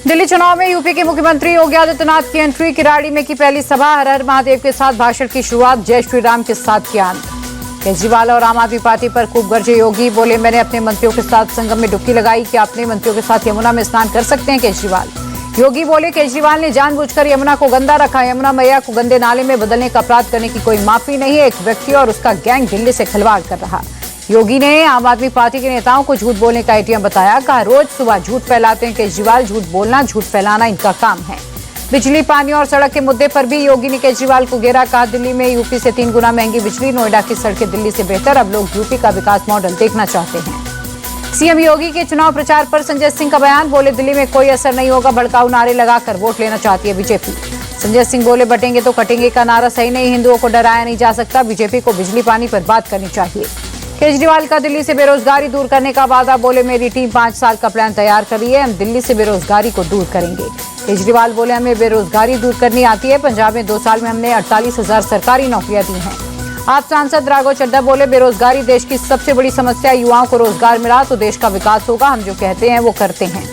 दिल्ली चुनाव में यूपी के मुख्यमंत्री योगी आदित्यनाथ की एंट्री, किराड़ी में की पहली सभा, हर हर महादेव के साथ भाषण की शुरुआत, जय श्री राम के साथ किया अंत। केजरीवाल और आम आदमी पार्टी पर खूब गरजे योगी, बोले मैंने अपने मंत्रियों के साथ संगम में डुबकी लगाई, क्या अपने मंत्रियों के साथ यमुना में स्नान कर सकते हैं केजरीवाल। योगी बोले केजरीवाल ने जानबूझकर यमुना को गंदा रखा, यमुना मैया को गंदे नाले में बदलने का अपराध करने की कोई माफी नहीं है, एक व्यक्ति और उसका गैंग दिल्ली से खिलवाड़ कर रहा। योगी ने आम आदमी पार्टी के नेताओं को झूठ बोलने का एटीएम बताया, कहा रोज सुबह झूठ फैलाते हैं केजरीवाल, झूठ बोलना झूठ फैलाना इनका काम है। बिजली, पानी और सड़क के मुद्दे पर भी योगी ने केजरीवाल को घेरा, कहा दिल्ली में यूपी से 3 गुना महंगी बिजली, नोएडा की सड़कें दिल्ली से बेहतर, अब लोग यूपी का विकास मॉडल देखना चाहते हैं। सीएम योगी के चुनाव प्रचार पर संजय सिंह का बयान, बोले दिल्ली में कोई असर नहीं होगा, भड़काऊ नारे लगाकर वोट लेना चाहती है बीजेपी। संजय सिंह बोले बटेंगे तो कटेंगे का नारा सही नहीं, हिंदुओं को डराया नहीं जा सकता, बीजेपी को बिजली पानी पर बात करनी चाहिए। केजरीवाल का दिल्ली से बेरोजगारी दूर करने का वादा, बोले मेरी टीम 5 साल का प्लान तैयार कर रही है, हम दिल्ली से बेरोजगारी को दूर करेंगे। केजरीवाल बोले हमें बेरोजगारी दूर करनी आती है, पंजाब में 2 साल में हमने 48,000 सरकारी नौकरियां दी हैं। आप सांसद राघव चड्ढा बोले बेरोजगारी देश की सबसे बड़ी समस्या, युवाओं को रोजगार मिला तो देश का विकास होगा, हम जो कहते हैं वो करते हैं।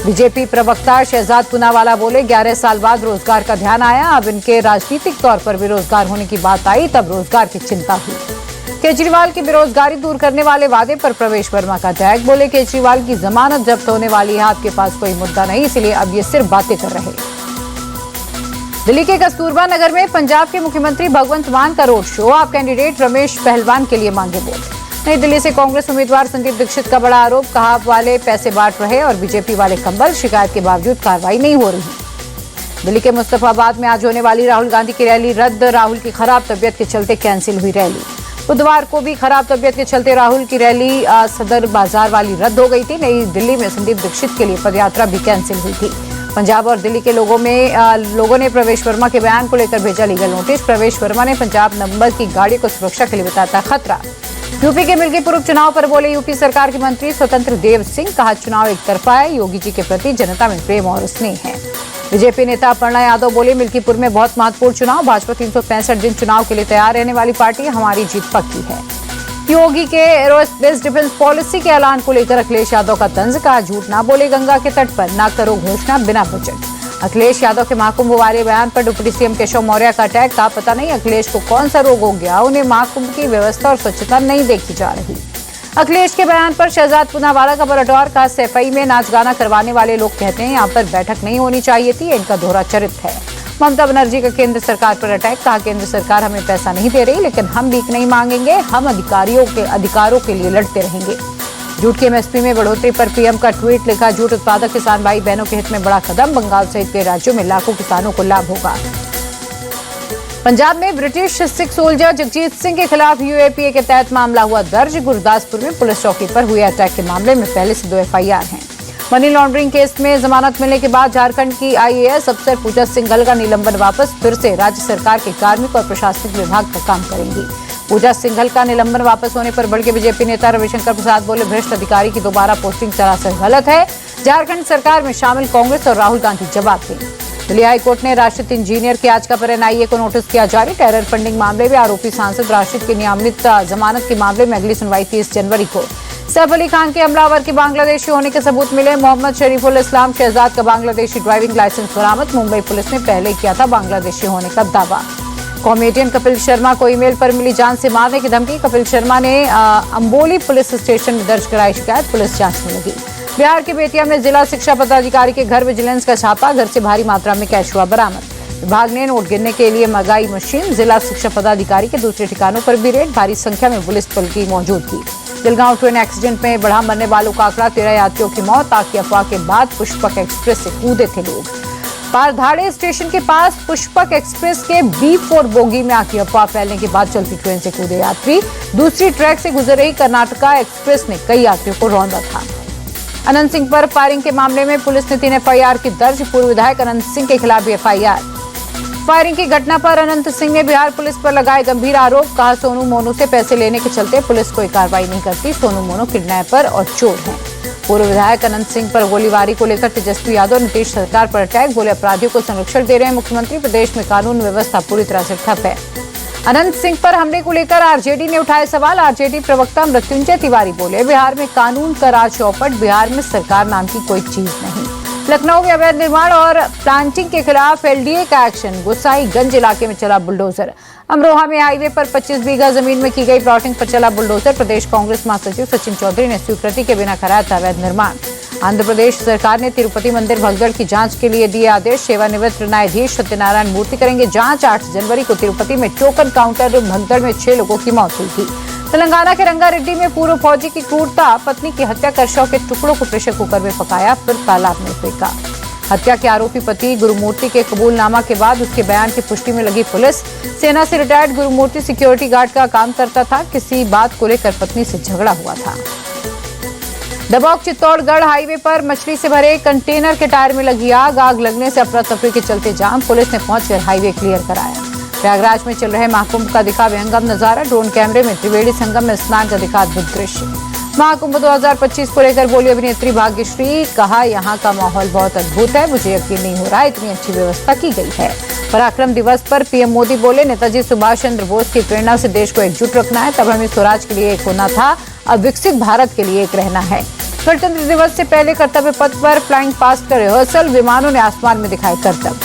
बीजेपी प्रवक्ता शहजाद पूनावाला बोले 11 साल बाद रोजगार का ध्यान आया, अब इनके राजनीतिक तौर पर बेरोजगार होने की बात आई तब रोजगार की चिंता हुई। केजरीवाल की बेरोजगारी दूर करने वाले वादे पर प्रवेश वर्मा का टैग, बोले केजरीवाल की जमानत जब्त होने वाली है, आपके पास कोई मुद्दा नहीं, इसलिए अब ये सिर्फ बातें कर रहे। दिल्ली के कस्तूरबा नगर में पंजाब के मुख्यमंत्री भगवंत मान का रोड शो, आप कैंडिडेट रमेश पहलवान के लिए मांगे वोट। नई दिल्ली से कांग्रेस उम्मीदवार संदीप दीक्षित का बड़ा आरोप, कहा आप वाले पैसे बांट रहे और बीजेपी वाले कंबल, शिकायत के बावजूद कार्रवाई नहीं हो रही। दिल्ली के मुस्तफाबाद में आज होने वाली राहुल गांधी की रैली रद्द, राहुल की खराब तबियत के चलते कैंसिल हुई रैली। बुधवार को भी खराब तबियत के चलते राहुल की रैली सदर बाजार वाली रद्द हो गई थी। नई दिल्ली में संदीप दीक्षित के लिए पदयात्रा भी कैंसिल हुई थी। पंजाब और दिल्ली के लोगों ने प्रवेश वर्मा के बयान को लेकर भेजा लीगल नोटिस। प्रवेश वर्मा ने पंजाब नंबर की गाड़ी को सुरक्षा के लिए बताया खतरा। यूपी के मिल्कीपुर उपचुनाव पर बोले यूपी सरकार के मंत्री स्वतंत्र देव सिंह, कहा चुनाव एक तरफा है, योगी जी के प्रति जनता में प्रेम और स्नेह है। बीजेपी नेता अपर्णा यादव बोले मिल्कीपुर में बहुत महत्वपूर्ण चुनाव, भाजपा 365 दिन चुनाव के लिए तैयार रहने वाली पार्टी, हमारी जीत पक्की है। योगी के एरोस्पेस डिफेंस पॉलिसी के ऐलान को लेकर अखिलेश यादव का तंज, कहा झूठ ना बोले गंगा के तट पर, ना करो घोषणा बिना बजट। अखिलेश यादव के महाकुंभ वाले बयान पर डिप्टी सीएम केशव मौर्य का अटैक, कहा पता नहीं अखिलेश को कौन सा रोग हो गया, उन्हें महाकुंभ की व्यवस्था और स्वच्छता नहीं देखी जा रही। अखिलेश के बयान पर शहजाद पूनावाला का पलटवार, कहा सैफई में नाच गाना करवाने वाले लोग कहते हैं यहाँ पर बैठक नहीं होनी चाहिए थी, इनका दोहरा चरित्र है। ममता बनर्जी का केंद्र सरकार पर अटैक, कहा केंद्र सरकार हमें पैसा नहीं दे रही, लेकिन हम भीख नहीं मांगेंगे, हम अधिकारों के लिए लड़ते रहेंगे। जूट की एमएसपी में बढ़ोतरी पर पीएम का ट्वीट, लिखा जूट उत्पादक किसान भाई बहनों के हित में बड़ा कदम, बंगाल सहित कई राज्यों में लाखों किसानों को लाभ होगा। पंजाब में ब्रिटिश सिख सोल्जर जगजीत सिंह के खिलाफ यूएपीए के तहत मामला हुआ दर्ज। गुरदासपुर में पुलिस चौकी पर हुए अटैक के मामले में पहले से 2 एफआईआर हैं। मनी लॉन्ड्रिंग केस में जमानत मिलने के बाद झारखंड की आईएएस अफसर पूजा सिंघल का निलंबन वापस, फिर से राज्य सरकार के कार्मिक और प्रशासनिक विभाग का काम करेंगी। पूजा सिंघल का निलंबन वापस होने पर भड़के बीजेपी नेता रविशंकर प्रसाद बोले भ्रष्ट अधिकारी की दोबारा पोस्टिंग सरासर गलत है, झारखंड सरकार में शामिल कांग्रेस और राहुल गांधी जवाब दें। दिल्ली हाईकोर्ट ने राशिद इंजीनियर की याचिका पर एनआईए को नोटिस किया जारी। टेरर फंडिंग मामले में आरोपी सांसद राशिद की नियमित जमानत के मामले में अगली सुनवाई 30 जनवरी को। सैफ अली खान के हमलावर के बांग्लादेशी होने के सबूत मिले। मोहम्मद शरीफुल इस्लाम शहजाद का बांग्लादेशी ड्राइविंग लाइसेंस बरामद। मुंबई पुलिस ने पहले किया था बांग्लादेशी होने का दावा। कॉमेडियन कपिल शर्मा को ईमेल पर मिली जान से मारने की धमकी। कपिल शर्मा ने अंबोली पुलिस स्टेशन में दर्ज कराई शिकायत, पुलिस जांच में लगी। बिहार के बेतिया में जिला शिक्षा पदाधिकारी के घर विजिलेंस का छापा, घर से भारी मात्रा में कैश हुआ बरामद। विभाग ने नोट गिनने के लिए मंगाई मशीन। जिला शिक्षा पदाधिकारी के दूसरे ठिकानों पर भी रेड, भारी संख्या में पुलिस बल की मौजूदगी। दिलगांव ट्रेन एक्सीडेंट में बढ़ा मरने वालों का आंकड़ा, 13 यात्रियों की मौत। आग की अफवाह के बाद पुष्पक एक्सप्रेस से कूदे थे लोग। पारधाड़े स्टेशन के पास पुष्पक एक्सप्रेस के B4 बोगी में आग की अफवाह फैलने के बाद चलती ट्रेन से कूदे यात्री। दूसरी ट्रैक से गुजर रही कर्नाटका एक्सप्रेस ने कई यात्रियों को रौंदा था। अनंत सिंह पर फायरिंग के मामले में पुलिस ने 3 एफआईआर की दर्ज। पूर्व विधायक अनंत सिंह के खिलाफ भी एफआईआर। फायरिंग की घटना पर अनंत सिंह ने बिहार पुलिस पर लगाए गंभीर आरोप, कहा सोनू मोनू से पैसे लेने के चलते पुलिस कोई कार्रवाई नहीं करती, सोनू मोनू किडनैपर और चोर हैं। पूर्व विधायक अनंत सिंह पर गोलीबारी को लेकर तेजस्वी यादव नीतीश सरकार पर अटैक, बोले अपराधियों को संरक्षण दे रहे हैं मुख्यमंत्री, प्रदेश में कानून व्यवस्था पूरी तरह से ठप है। अनंत सिंह पर हमले को लेकर आरजेडी ने उठाए सवाल। आरजेडी प्रवक्ता मृत्युंजय तिवारी बोले बिहार में कानून का राज चौपट, बिहार में सरकार नाम की कोई चीज नहीं। लखनऊ में अवैध निर्माण और प्लांटिंग के खिलाफ एलडीए का एक्शन। गोसाईगंज इलाके में चला बुलडोजर। अमरोहा में हाईवे पर 25 बीघा जमीन में की गई प्लॉटिंग पर चला बुलडोजर। प्रदेश कांग्रेस महासचिव सचिन चौधरी ने स्वीकृति के बिना कराया था अवैध निर्माण। आंध्र प्रदेश सरकार ने तिरुपति मंदिर भगदड़ की जांच के लिए दिए आदेश। सेवानिवृत्त न्यायाधीश सत्यनारायण मूर्ति करेंगे जांच। 8 जनवरी को तिरुपति में टोकन काउंटर भगदड़ में 6 लोगों की मौत हुई थी। तेलंगाना के रंगारेड्डी में पूर्व फौजी की क्रूरता, पत्नी की हत्या कर शव के टुकड़ों को प्रेशर कुकर में पकाया, फिर तालाब में फेंका। हत्या के आरोपी पति गुरुमूर्ति के कबूलनामा के बाद उसके बयान की पुष्टि में लगी पुलिस। सेना से रिटायर्ड गुरुमूर्ति सिक्योरिटी गार्ड का काम करता था। किसी बात को लेकर पत्नी से झगड़ा हुआ था। दबोक चित्तौड़गढ़ हाईवे पर मछली से भरे कंटेनर के टायर में लगी आग। आग लगने से अफरा तफरी के चलते जाम। पुलिस ने पहुंचकर हाईवे क्लियर कराया। प्रयागराज में चल रहे महाकुंभ का दिखा विहंगम नजारा। ड्रोन कैमरे में त्रिवेणी संगम में स्नान का दिखा अद्भुत दृश्य। महाकुंभ 2025 को लेकर बोली अभिनेत्री भाग्यश्री, कहा यहां का माहौल बहुत अद्भुत है, मुझे यकीन नहीं हो रहा इतनी अच्छी व्यवस्था की गई है। पराक्रम दिवस पर पीएम मोदी बोले, नेताजी सुभाष चंद्र बोस की प्रेरणा से देश को एकजुट रखना है, तब हमें स्वराज के लिए एक होना था, अब विकसित भारत के लिए एक रहना है। गणतंत्र दिवस से पहले कर्तव्य पथ पर फ्लाइंग पास्ट का रिहर्सल। विमानों ने आसमान में दिखाए करतब।